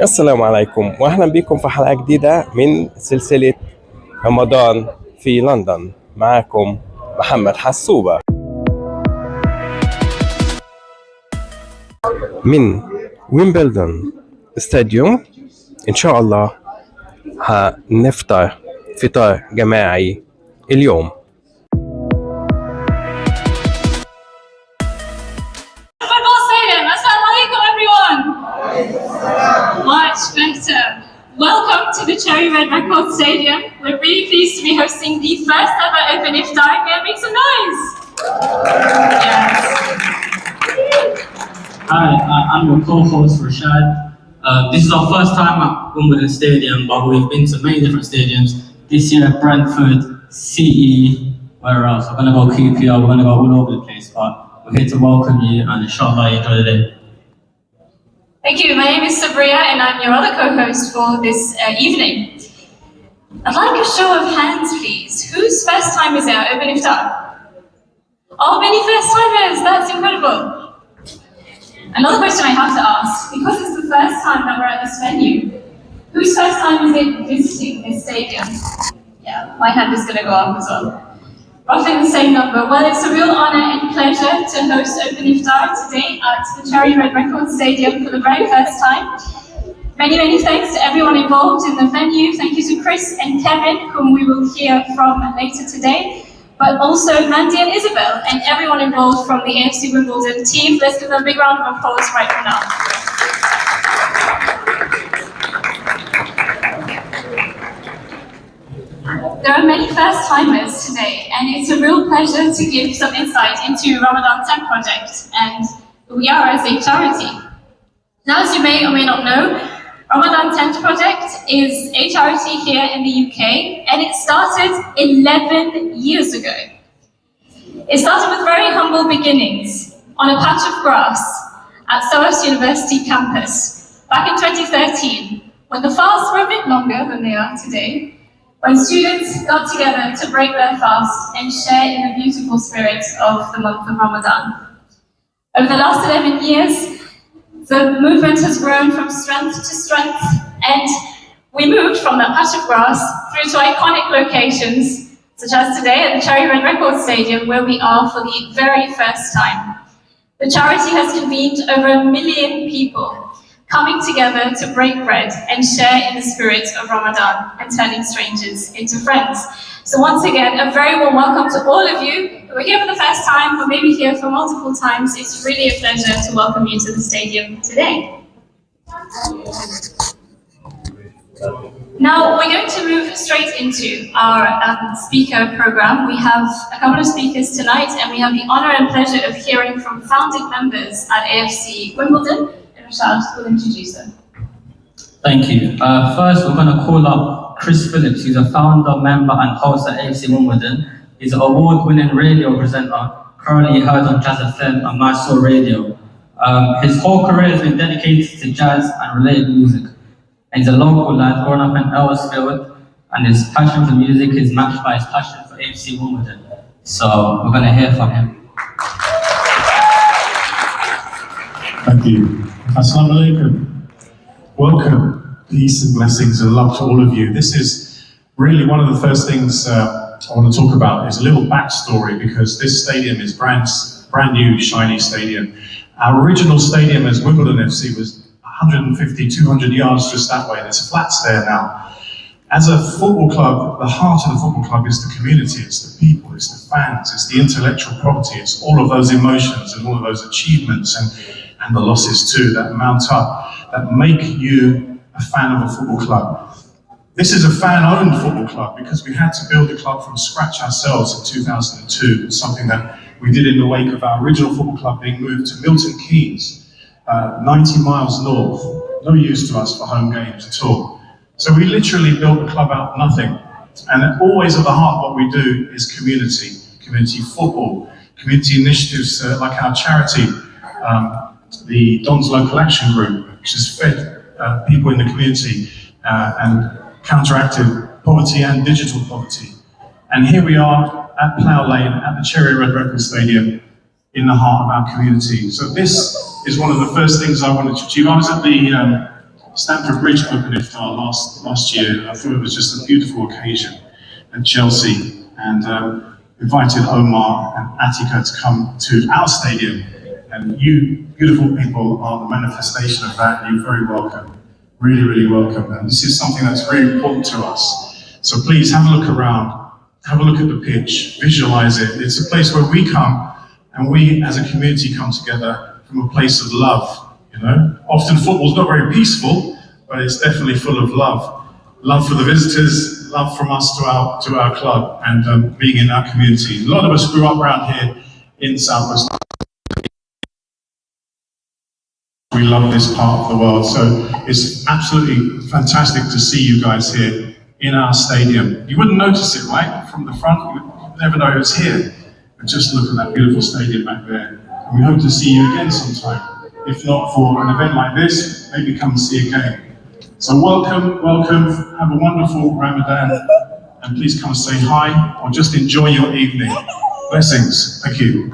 السلام عليكم واهلا بكم في حلقة جديدة من سلسلة رمضان في لندن. معاكم محمد حسوبة من ويمبلدون ستاديوم. ان شاء الله هنفطر فطار جماعي اليوم. Much better. Welcome to the Cherry Red Record Stadium. We're really pleased to be hosting the first ever open Iftar. Can make some noise? Yes. Hi, I'm your co-host Rashad. This is our first time at Wimbledon Stadium, but we've been to many different stadiums. This year at Brentford, CE, where else? We're going to go QPR, we're going to go all over the place, but we're here to welcome you and inshallah you enjoy the day. Thank you. My name is Sabria and I'm your other co-host for this evening. I'd like a show of hands, please. Whose first time is our open Iftar? Oh, many first timers. That's incredible. Another question I have to ask, because it's the first time that we're at this venue, whose first time is it visiting this stadium? Yeah, my hand is going to go up as well. Roughly the same number. Well, it's a real honor and pleasure to host Open Iftar today at the Cherry Red Record Stadium for the very first time. Many thanks to everyone involved in the venue. Thank you to Chris and Kevin, whom we will hear from later today, but also Mandy and Isabel and everyone involved from the AFC Wimbledon team. Let's give them a big round of applause right from now. There are many first timers today, and it's a real pleasure to give some insight into Ramadan Tent Project and who we are as a charity. Now, as you may or may not know, Ramadan Tent Project is a charity here in the UK, and it started 11 years ago. It started with very humble beginnings on a patch of grass at SOAS University campus back in 2013, when the fasts were a bit longer than they are today, when students got together to break their fast and share in the beautiful spirit of the month of Ramadan. Over the last 11 years, the movement has grown from strength to strength, and we moved from that patch of grass through to iconic locations, such as today at the Cherry Red Record Stadium, where we are for the very first time. The charity has convened over 1 million people, coming together to break bread and share in the spirit of Ramadan and turning strangers into friends. So once again, a very warm welcome to all of you who are here for the first time or maybe here for multiple times. It's really a pleasure to welcome you to the stadium today. Now we're going to move straight into our speaker program. We have a couple of speakers tonight, and we have the honor and pleasure of hearing from founding members at AFC Wimbledon. Rashad will introduce them. Thank you. First, we're going to call up Chris Phillips. He's a founder, member, and host at AFC Wimbledon. He's an award-winning radio presenter, currently heard on Jazz FM and Mysore Radio. His whole career has been dedicated to jazz and related music. And he's a local lad, growing up in Ellisfield, and his passion for music is matched by his passion for AFC Wimbledon. So we're going to hear from him. Thank you. Assalamu alaikum. Welcome, peace and blessings and love to all of you. This is really one of the first things I want to talk about is a little backstory, because this stadium is brand new, shiny stadium. Our original stadium as Wimbledon FC was 150, 200 yards just that way. There's flats there now. As a football club, the heart of the football club is the community, it's the people, it's the fans, it's the intellectual property, it's all of those emotions and all of those achievements and the losses too that mount up, that make you a fan of a football club. This is a fan-owned football club because we had to build the club from scratch ourselves in 2002. It's something that we did in the wake of our original football club being moved to Milton Keynes, 90 miles north. No use to us for home games at all. So we literally built the club out of nothing. And always at the heart of what we do is community football, community initiatives like our charity, the Don's Local Action Group, which has fed people in the community and counteracted poverty and digital poverty. And here we are at Plough Lane at the Cherry Red Record Stadium in the heart of our community. So this is one of the first things I wanted to achieve. I was at the Stamford Bridge opened Iftar last year. I thought it was just a beautiful occasion at Chelsea, and invited Omar and Attica to come to our stadium. And you beautiful people are the manifestation of that. You're very welcome, really, really welcome. And this is something that's very important to us. So please have a look around, have a look at the pitch, visualize it. It's a place where we come and we as a community come together from a place of love. You know, often football's not very peaceful, but it's definitely full of love. Love for the visitors, love from us to our club, and being in our community. A lot of us grew up around here in South West. We love this part of the world, so it's absolutely fantastic to see you guys here in our stadium. You wouldn't notice it, right? From the front, you would never know it was here. But just look at that beautiful stadium back there. And we hope to see you again sometime. If not for an event like this, maybe come and see a game. So welcome, welcome, have a wonderful Ramadan, and please come say hi, or just enjoy your evening. Blessings, thank you.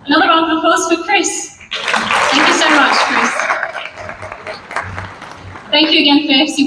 Another round of applause for Chris. Thank you so much, Chris. Thank you again for FC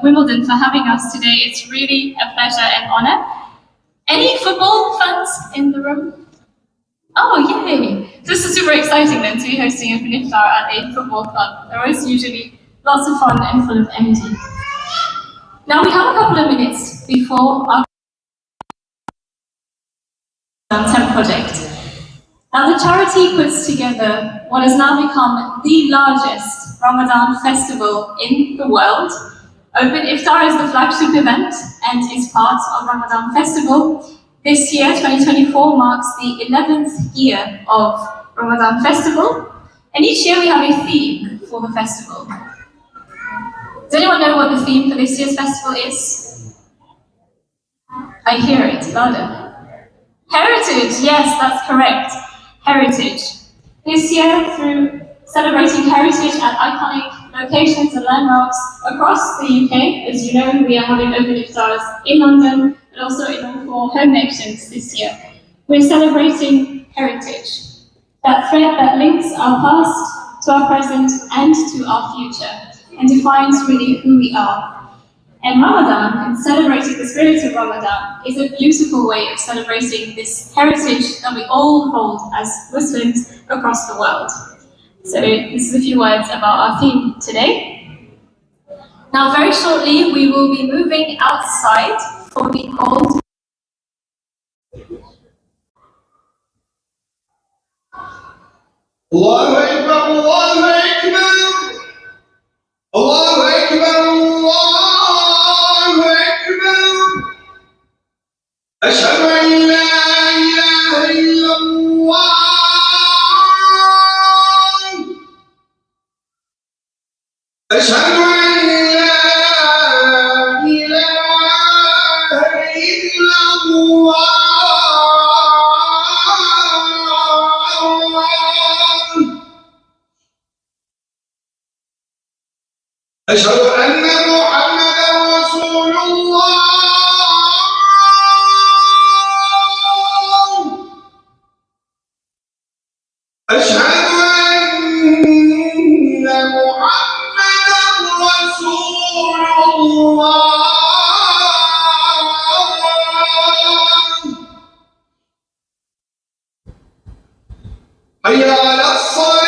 Wimbledon for having us today. It's really a pleasure and honor. Any football fans in the room? Oh, yay! This is super exciting then to be hosting an Iftar at a football club. They're always usually lots of fun and full of energy. Now we have a couple of minutes before our 10 project. Now the charity puts together what has now become the largest Ramadan festival in the world. Open Iftar is the flagship event and is part of Ramadan Festival. This year, 2024, marks the 11th year of Ramadan Festival, and each year we have a theme for the festival. Does anyone know what the theme for this year's festival is? I hear it, louder. Heritage, yes, that's correct. Heritage. This year, through celebrating heritage at iconic locations and landmarks across the UK, as you know, we are having open iftars in London, but also in all 4 home nations this year. We're celebrating heritage, that thread that links our past to our present and to our future, and defines really who we are. And Ramadan, and celebrating the spirit of Ramadan, is a beautiful way of celebrating this heritage that we all hold as Muslims across the world. So this is a few words about our theme today. Now very shortly we will be moving outside for the cold. Allahu Akbar, Allahu Akbar, Allahu Akbar, Allahu Akbar. Ashhadu an la ilaha illallah. Ashhadu an la ilaha illallah. أشهد أن محمدًا رسول الله. أشهد أن محمدًا رسول الله. حي على الصلاة.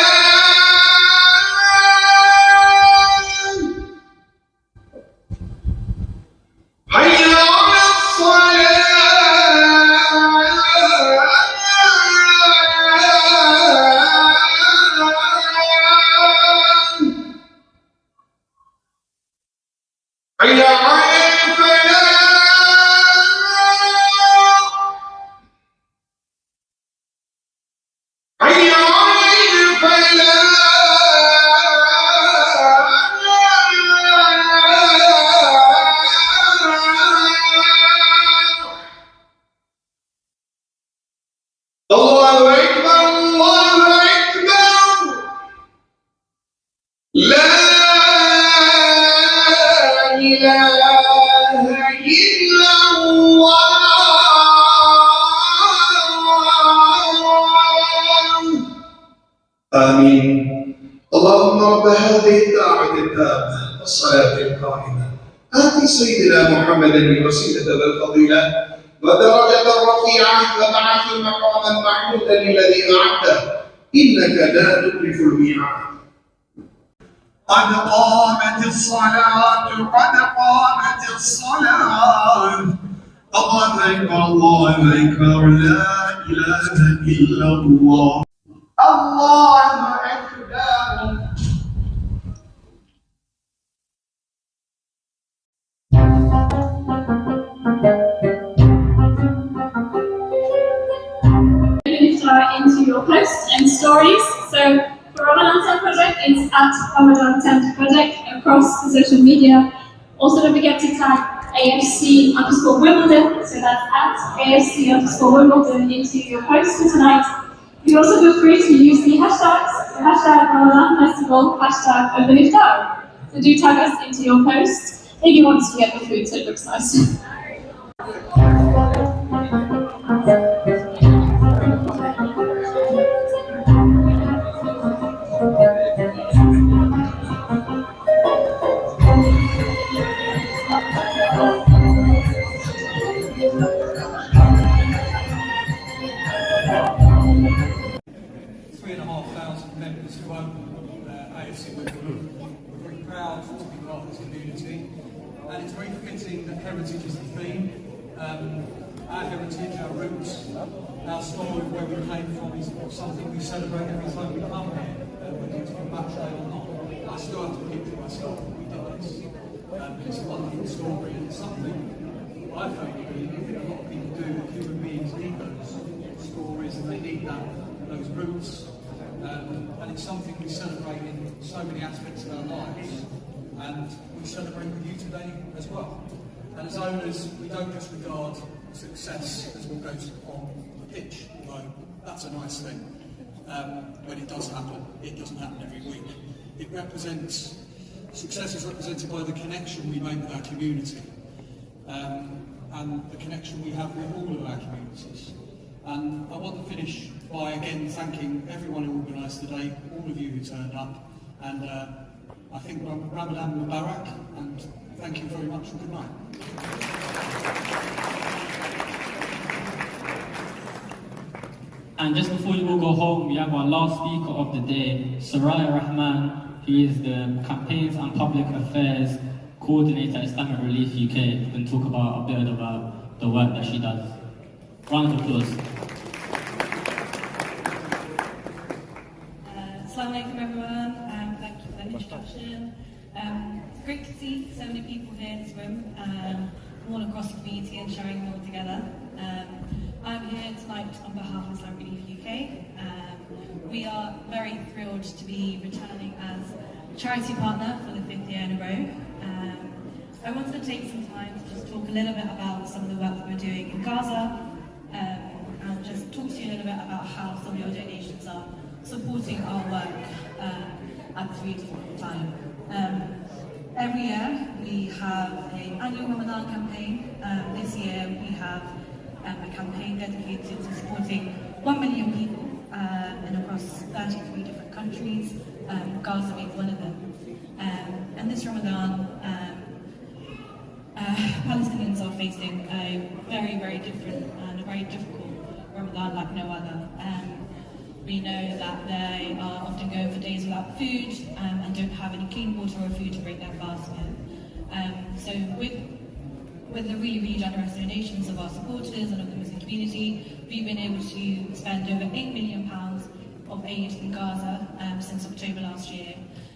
الله أكبر، الله أكبر. لا إله إلا الله. اللهم رب هذه الدعوة التامة والصلاة القائمة آت سيدنا محمد الوسيلة والفضيلة ودرجة الرفيعة وابعثه مقاما محمودا الذي وعدته إنك لا تخلف الميعاد. قد قامت الصلاة قد قامت الصلاة الله أكبر الله أكبر لا إله إلا الله الله أكبر. Iftar into your posts and stories. So for Ramadan 10 Project, it's at Ramadan 10 Project across the social media. Also don't forget to tag AFC_Wimbledon, so that's at AFC_Wimbledon into your post for tonight. You also feel free to use the hashtags, the hashtag Ramadan Festival, hashtag Iftar. So do tag us into your post, maybe once you get the food so it looks nice. Members who own AFC Wimbledon. We're very proud to be part of this community, and it's very fitting that heritage is the theme. Our heritage, our roots, our story, where we came from, is something we celebrate every time we come here, whether it's from match day or not. I still have to keep to myself when we do this. It's a wonderful story, and it's something I firmly believe a lot of people do, that human beings need those stories, and they need those roots. And it's something we celebrate in so many aspects of our lives, and we celebrate with you today as well. And as owners, we don't just regard success as what goes on the pitch, although that's a nice thing. When it does happen, it doesn't happen every week. Success is represented by the connection we make with our community, and the connection we have with all of our communities. And I want to finish by again thanking everyone who organised today, all of you who turned up, and I think Ramadan Mubarak, and thank you very much and good night. And just before you all go home, we have our last speaker of the day, Soraya Rahman, who is the Campaigns and Public Affairs Coordinator at Islamic Relief UK, who can talk about a bit about the work that she does. Round of applause. Assalamu alaikum everyone, thank you for that introduction. It's great to see so many people here in this room, from all across the community and sharing them all together. I'm here tonight on behalf of Islamic Relief UK. We are very thrilled to be returning as charity partner for the 5th year in a row. I wanted to take some time to just talk a little bit about some of the work that we're doing in Gaza, and just talk to you a little bit about how some of your donations are supporting our work at this really difficult time. Every year we have an annual Ramadan campaign. This year we have a campaign dedicated to supporting 1 million people and across 33 different countries, Gaza being one of them. And this Ramadan, Palestinians are facing a very, very different and a very difficult Ramadan like no other. We know that they are often going for days without food and don't have any clean water or food to break their fast with. So with the really, really generous donations of our supporters and of the Muslim community, we've been able to spend over £8 million of aid in Gaza since October last year.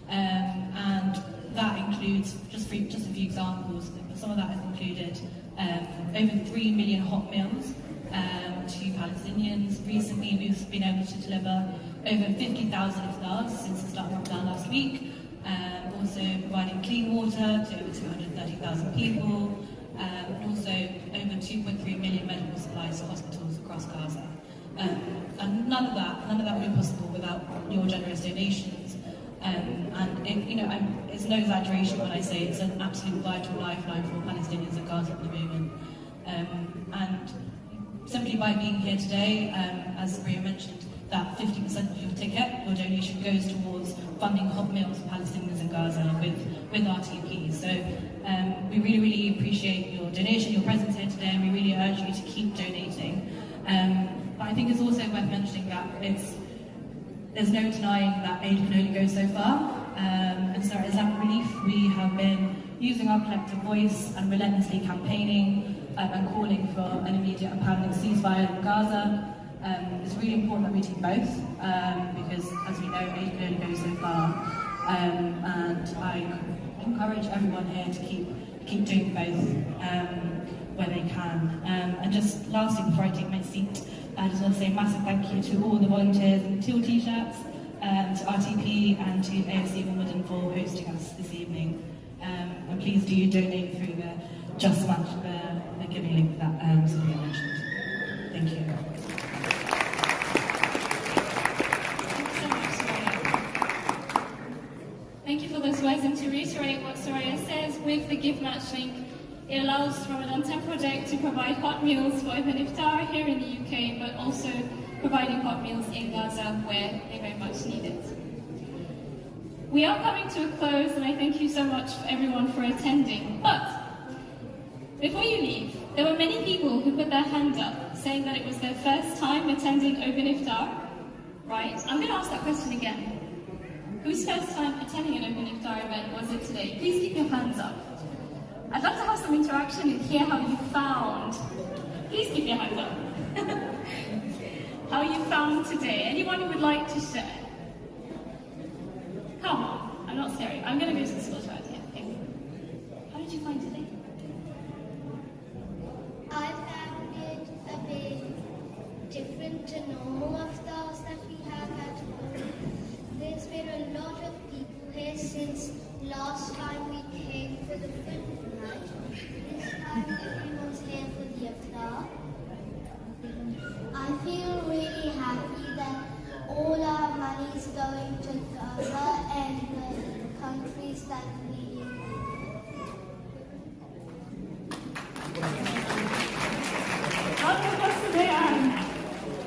And that includes, just a few examples, some of that has included over 3 million hot meals to Palestinians. Recently we've been able to deliver over 50,000 Iftars since the start of Ramadan last week. Also providing clean water to over 230,000 people. And also over 2.3 million medical supplies to hospitals across Gaza. And none of that would be possible without your generous donations. It's no exaggeration when I say it's an absolute vital lifeline for Palestinians in Gaza at the moment. And simply by being here today, as Maria mentioned, that 50% of your ticket, your donation goes towards funding hot meals for Palestinians in Gaza with RTP. So we really, really appreciate your donation, your presence here today, and we really urge you to keep donating. But I think it's also worth mentioning that there's no denying that aid can only go so far. And so at Islamic Relief, we have been using our collective voice and relentlessly campaigning and calling for an immediate and permanent ceasefire in Gaza. It's really important that we do both because, as we know, aid can only go so far. And I encourage everyone here to keep doing both where they can. And just lastly, before I take my seat, I just want to say a massive thank you to all the volunteers in the teal t-shirts, to RTP and to AFC Wimbledon for hosting us this evening. And please do donate through the Just Match, the giving link that Sophia mentioned. Thank you. Thank you for those words, and to reiterate what Soraya says, with the Give Match link, it allows Ramadan 10 Project to provide hot meals for an Iftar here in the UK, but also providing hot meals in Gaza where they very much need it. We are coming to a close, and I thank you so much for everyone for attending. But before you leave, there were many people who put their hand up saying that it was their first time attending Open Iftar, right? I'm going to ask that question again. Whose first time attending an Open Iftar event was it today? Please keep your hands up. I'd love to have some interaction and hear how you found. Please keep your hands up. How you found today. Anyone who would like to share? Come on, I'm not scary. I'm going to go to the schools right here. Okay. How did you find today? I found it a bit different to normal iftars that we have at home. There's been a lot of people here since last time we came for the football match. This time everyone's here for the iftar. I feel really happy that all our money is going to Gaza and the countries that we live in.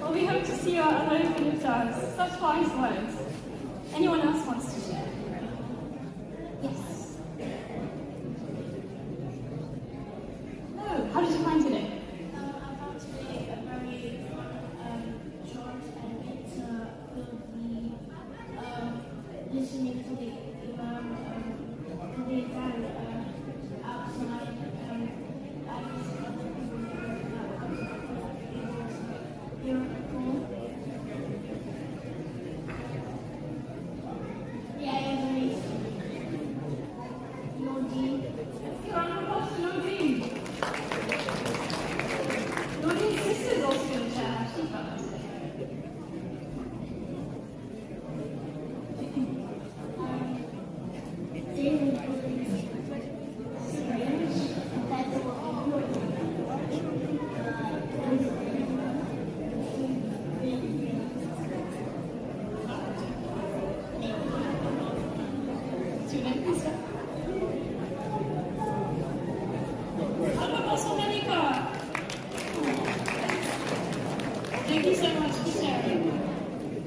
Well, we hope to see you at Open Iftars. Such wise words. Anyone else wants to share? Yes. Oh, how did you find today? I found today a very short and it's will be listening to the Imam and the Adhan outside Thank you so much for sharing.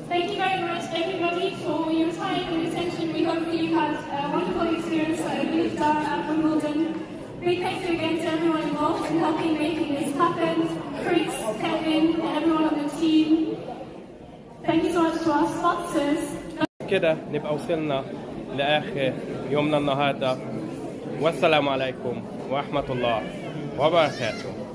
Thank you very much, everybody, for your time and attention. We hope you had a wonderful experience at Iftar at Wimbledon. Big thank you again to everyone involved in helping making this happen. Chris, Kevin, and everyone on the team. Thank you so much to our sponsors. كده نبقى وصلنا لآخر يومنا النهارده، والسلام عليكم ورحمة الله وبركاته.